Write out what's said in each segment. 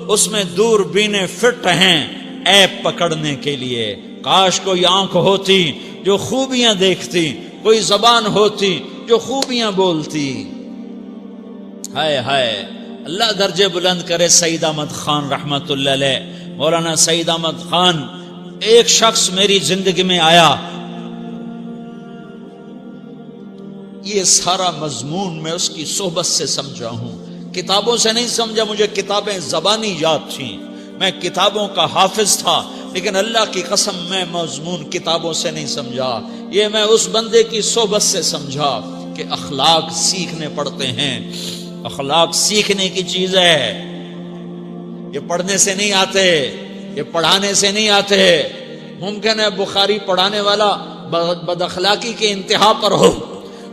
اس میں دوربینیں فٹ ہیں عیب پکڑنے کے لیے۔ کاش کوئی آنکھ ہوتی جو خوبیاں دیکھتی، کوئی زبان ہوتی جو خوبیاں بولتی۔ ہائے ہائے، اللہ درجے بلند کرے سعید احمد خان رحمت اللہ علیہ۔ مولانا سعید احمد خان، ایک شخص میری زندگی میں آیا، یہ سارا مضمون میں اس کی صحبت سے سمجھا ہوں، کتابوں سے نہیں سمجھا۔ مجھے کتابیں زبانی یاد تھیں، میں کتابوں کا حافظ تھا، لیکن اللہ کی قسم میں مضمون کتابوں سے نہیں سمجھا، یہ میں اس بندے کی صحبت سے سمجھا کہ اخلاق سیکھنے پڑتے ہیں۔ اخلاق سیکھنے کی چیز ہے، یہ پڑھنے سے نہیں آتے، یہ پڑھانے سے نہیں آتے۔ ممکن ہے بخاری پڑھانے والا بد اخلاقی کے انتہا پر ہو،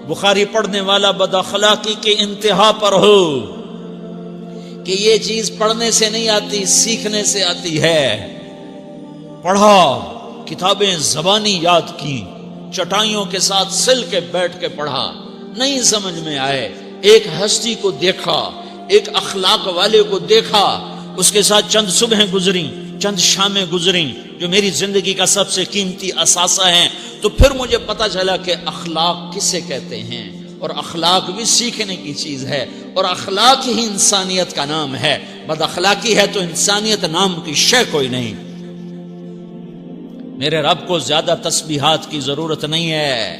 بخاری پڑھنے والا بد اخلاقی کے انتہا پر ہو، کہ یہ چیز پڑھنے سے نہیں آتی، سیکھنے سے آتی ہے۔ پڑھا، کتابیں زبانی یاد کی، چٹائیوں کے ساتھ سل کے بیٹھ کے پڑھا، نہیں سمجھ میں آئے، ایک ہستی کو دیکھا، ایک اخلاق والے کو دیکھا، اس کے ساتھ چند صبحیں گزریں، چند شامیں گزریں جو میری زندگی کا سب سے قیمتی اثاثہ ہیں، تو پھر مجھے پتا چلا کہ اخلاق کسے کہتے ہیں، اور اخلاق بھی سیکھنے کی چیز ہے، اور اخلاق ہی انسانیت کا نام ہے۔ بد اخلاقی ہے تو انسانیت نام کی شے کوئی نہیں۔ میرے رب کو زیادہ تسبیحات کی ضرورت نہیں ہے،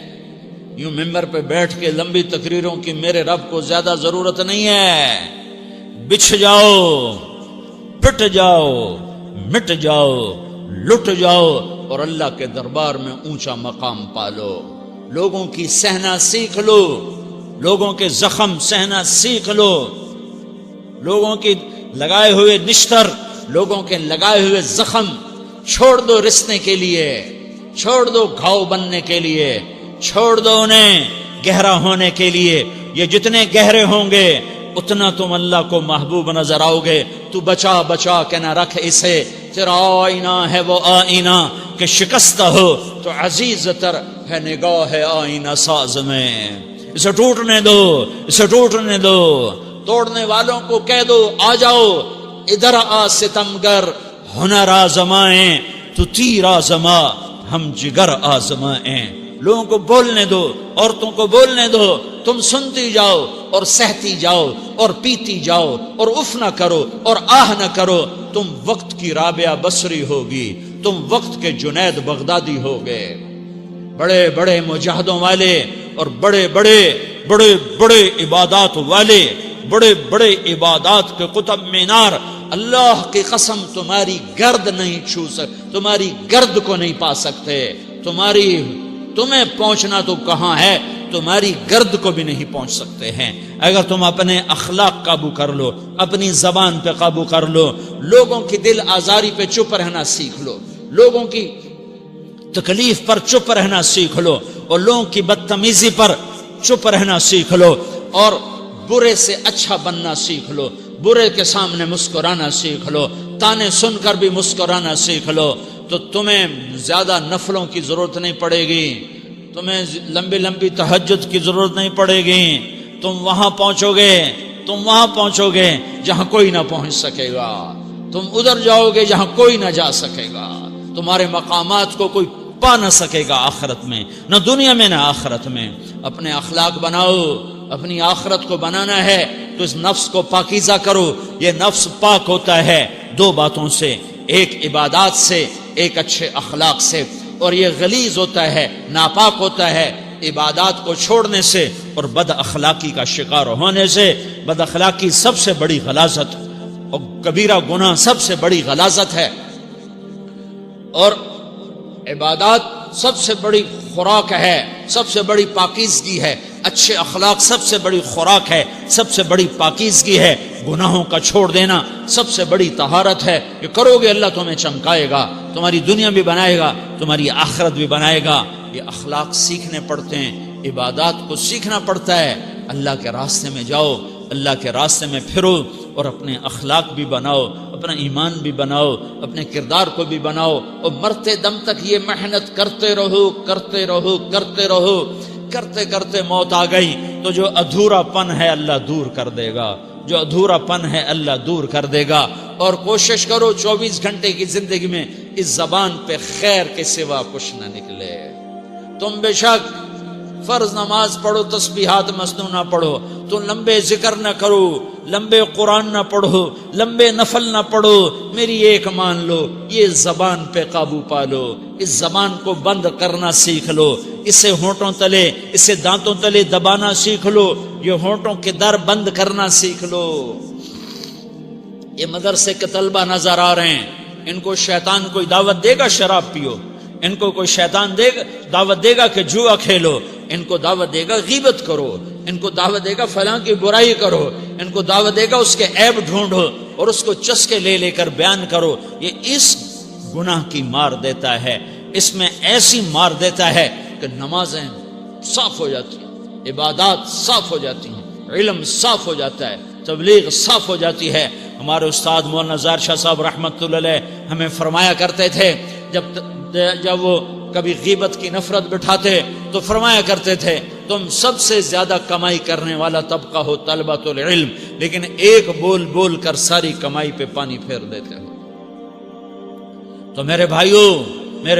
یوں ممبر پہ بیٹھ کے لمبی تقریروں کی میرے رب کو زیادہ ضرورت نہیں ہے۔ بچھ جاؤ، پٹ جاؤ، مٹ جاؤ، لٹ جاؤ، اور اللہ کے دربار میں اونچا مقام پالو۔ لوگوں کی سہنا سیکھ لو، لوگوں کے زخم سہنا سیکھ لو، لوگوں کی لگائے ہوئے نشتر، لوگوں کے لگائے ہوئے زخم چھوڑ دو رسنے کے لیے، چھوڑ دو گھاؤ بننے کے لیے، چھوڑ دو انہیں گہرا ہونے کے لیے۔ یہ جتنے گہرے ہوں گے اتنا تم اللہ کو محبوب نظر آؤ گے۔ تو بچا بچا کے نہ رکھ اسے، تیرا آئینہ ہے وہ آئینہ کہ شکستہ ہو تو عزیز تر ہے نگاہ آئینہ ساز میں۔ اسے ٹوٹنے دو، اسے ٹوٹنے دو۔ توڑنے والوں کو کہہ دو آ جاؤ ادھر آ ستمگر، ہنر آزمائیں تو تیر آزما، ہم جگر آزمائیں۔ لوگوں کو بولنے دو، عورتوں کو بولنے دو، تم سنتی جاؤ اور سہتی جاؤ اور پیتی جاؤ اور اف نہ کرو اور آہ نہ کرو۔ تم وقت کی رابعہ بصری ہوگی، تم وقت کے جنید بغدادی ہوگے۔ بڑے بڑے مجاہدوں والے اور بڑے بڑے بڑے بڑے عبادات والے، بڑے بڑے عبادات کے قطب مینار، اللہ کی قسم تمہاری گرد نہیں چھو سکتے، تمہاری گرد کو نہیں پا سکتے۔ تمہیں پہنچنا تو کہاں ہے، تمہاری گرد کو بھی نہیں پہنچ سکتے ہیں۔ اگر تم اپنے اخلاق قابو کر لو، اپنی زبان پہ قابو کر لو، لوگوں کی دل آزاری پہ چپ رہنا سیکھ لو، لوگوں کی تکلیف پر چپ رہنا سیکھ لو، اور لوگوں کی بدتمیزی پر چپ رہنا سیکھ لو، اور برے سے اچھا بننا سیکھ لو، برے کے سامنے مسکرانا سیکھ لو، تانے سن کر بھی مسکرانا سیکھ لو، تو تمہیں زیادہ نفلوں کی ضرورت نہیں پڑے گی، تمہیں لمبی لمبی تہجد کی ضرورت نہیں پڑے گی۔ تم وہاں پہنچو گے جہاں کوئی نہ پہنچ سکے گا، تم ادھر جاؤ گے جہاں کوئی نہ جا سکے گا، تمہارے مقامات کو کوئی پا نہ سکے گا آخرت میں، نہ دنیا میں نہ آخرت میں۔ اپنے اخلاق بناؤ، اپنی آخرت کو بنانا ہے تو اس نفس کو پاکیزہ کرو۔ یہ نفس پاک ہوتا ہے دو باتوں سے، ایک عبادات سے، ایک اچھے اخلاق سے، اور یہ غلیظ ہوتا ہے، ناپاک ہوتا ہے عبادات کو چھوڑنے سے اور بد اخلاقی کا شکار ہونے سے۔ بد اخلاقی سب سے بڑی غلاظت اور کبیرہ گناہ سب سے بڑی غلاظت ہے، اور عبادات سب سے بڑی خوراک ہے، سب سے بڑی پاکیزگی ہے۔ اچھے اخلاق سب سے بڑی خوراک ہے، سب سے بڑی پاکیزگی ہے۔ گناہوں کا چھوڑ دینا سب سے بڑی طہارت ہے۔ یہ کرو گے اللہ تمہیں چمکائے گا، تمہاری دنیا بھی بنائے گا، تمہاری آخرت بھی بنائے گا۔ یہ اخلاق سیکھنے پڑتے ہیں، عبادات کو سیکھنا پڑتا ہے۔ اللہ کے راستے میں جاؤ، اللہ کے راستے میں پھرو، اور اپنے اخلاق بھی بناؤ، اپنا ایمان بھی بناؤ، اپنے کردار کو بھی بناؤ، اور مرتے دم تک یہ محنت کرتے رہو کرتے رہو کرتے رہو۔ کرتے کرتے موت آ گئی تو جو ادھورا پن ہے اللہ دور کر دے گا، جو ادھورا پن ہے اللہ دور کر دے گا۔ اور کوشش کرو 24 گھنٹے کی زندگی میں اس زبان پہ خیر کے سوا کچھ نہ نکلے۔ تم بے شک فرض نماز پڑھو، تسبیحات مسنون نہ پڑھو، تو لمبے ذکر نہ کرو، لمبے قرآن نہ پڑھو، لمبے نفل نہ پڑھو، میری ایک مان لو، یہ زبان پہ قابو پالو، اس زبان کو بند کرنا سیکھ لو، اسے ہونٹوں تلے، اسے دانتوں تلے دبانا سیکھ لو، یہ ہونٹوں کے در بند کرنا سیکھ لو۔ یہ مدرسے کے طلبہ نظر آ رہے ہیں، ان کو شیطان کوئی دعوت دے گا شراب پیو، ان کو کوئی شیطان دعوت دے گا کہ جوا کھیلو، ان کو دعوت دے گا غیبت کرو، ان کو دعوت دے گا فلاں کی برائی کرو، ان کو دعوت دے گا اس کے عیب ڈھونڈو اور اس کو چسکے لے لے کر بیان کرو۔ یہ اس گناہ کی مار دیتا ہے، اس میں ایسی مار دیتا ہے کہ نمازیں صاف ہو جاتی ہیں، عبادات صاف ہو جاتی ہیں، علم صاف ہو جاتا ہے، تبلیغ صاف ہو جاتی ہے۔ ہمارے استاد مولانا ظاہر شاہ صاحب رحمۃ اللہ علیہ ہمیں فرمایا کرتے تھے، جب وہ کبھی غیبت کی نفرت بٹھاتے تو فرمایا کرتے تھے تم سب سے زیادہ کمائی کرنے والا طبقہ ہو طلبۃ العلم، لیکن ایک بول بول کر ساری کمائی پہ پانی پھیر دیتے ہو۔ تو میرے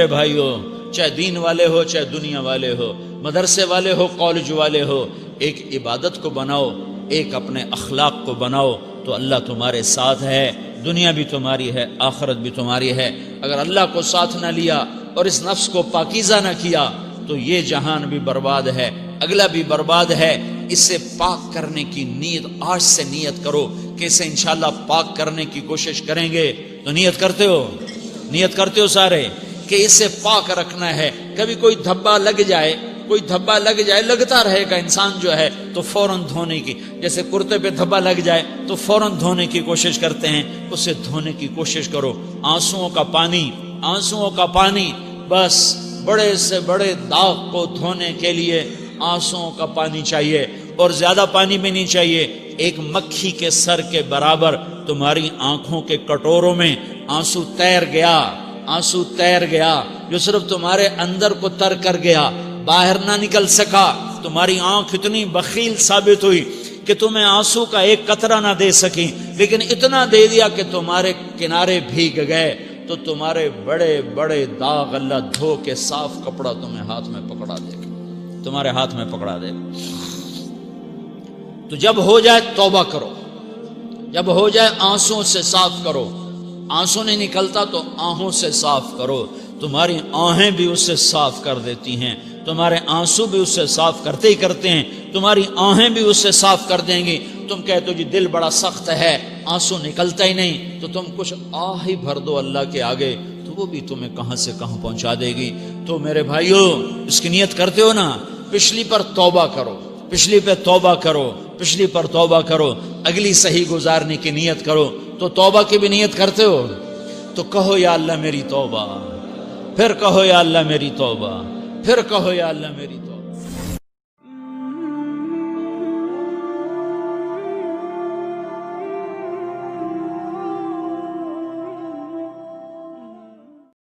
بھائیوں چاہے دین والے ہو چاہے دنیا والے ہو، مدرسے والے ہو کالج والے ہو، ایک عبادت کو بناؤ، ایک اپنے اخلاق کو بناؤ، تو اللہ تمہارے ساتھ ہے، دنیا بھی تمہاری ہے، آخرت بھی تمہاری ہے۔ اگر اللہ کو ساتھ نہ لیا اور اس نفس کو پاکیزہ نہ کیا تو یہ جہان بھی برباد ہے، اگلا بھی برباد ہے۔ اسے پاک کرنے کی نیت آج سے نیت کرو کہ اسے انشاءاللہ پاک کرنے کی کوشش کریں گے۔ تو نیت کرتے ہو سارے کہ اسے پاک رکھنا ہے۔ کبھی کوئی دھبا لگ جائے لگتا رہے گا انسان جو ہے تو فوراً دھونے کی، جیسے کرتے پہ دھبا لگ جائے تو فوراً دھونے کی کوشش کرتے ہیں، اسے دھونے کی کوشش کرو۔ آنسوؤں کا پانی بس بڑے سے بڑے داغ کو دھونے کے لیے آنسوؤں کا پانی چاہیے، اور زیادہ پانی بھی نہیں چاہیے۔ ایک مکھی کے سر کے برابر تمہاری آنکھوں کے کٹوروں میں آنسو تیر گیا جو صرف تمہارے اندر کو تر کر گیا، باہر نہ نکل سکا۔ تمہاری آنکھ اتنی بخیل ثابت ہوئی کہ تمہیں آنسو کا ایک قطرہ نہ دے سکی، لیکن اتنا دے دیا کہ تمہارے کنارے بھیگ گئے۔ تو تمہارے بڑے بڑے داغ اللہ دھو کے صاف کپڑا تمہیں ہاتھ میں پکڑا دے گا، تمہارے ہاتھ میں پکڑا دے گا۔ تو جب ہو جائے توبہ کرو، جب ہو جائے آنسوں سے صاف کرو۔ آنسو نہیں نکلتا تو آہوں سے صاف کرو، تمہاری آہیں بھی اس سے صاف کر دیتی ہیں، تمہارے آنسو بھی اس سے صاف کرتے ہی کرتے ہیں، تمہاری آہیں بھی اس سے صاف کر دیں گی۔ تم کہتے ہو جی دل بڑا سخت ہے، آنسو نکلتا ہی نہیں، تو تم کچھ آہ ہی بھر دو اللہ کے آگے، تو وہ بھی تمہیں کہاں سے کہاں پہنچا دے گی۔ تو میرے بھائیو اس کی نیت کرتے ہو نا، پچھلی پر توبہ کرو، پچھلی پہ توبہ کرو، پچھلی پر توبہ کرو، اگلی صحیح گزارنے کی نیت کرو۔ تو توبہ کی بھی نیت کرتے ہو تو کہو یا اللہ میری توبہ، پھر کہو یا اللہ میری توبہ، پھر کہو یا اللہ میری توبہ۔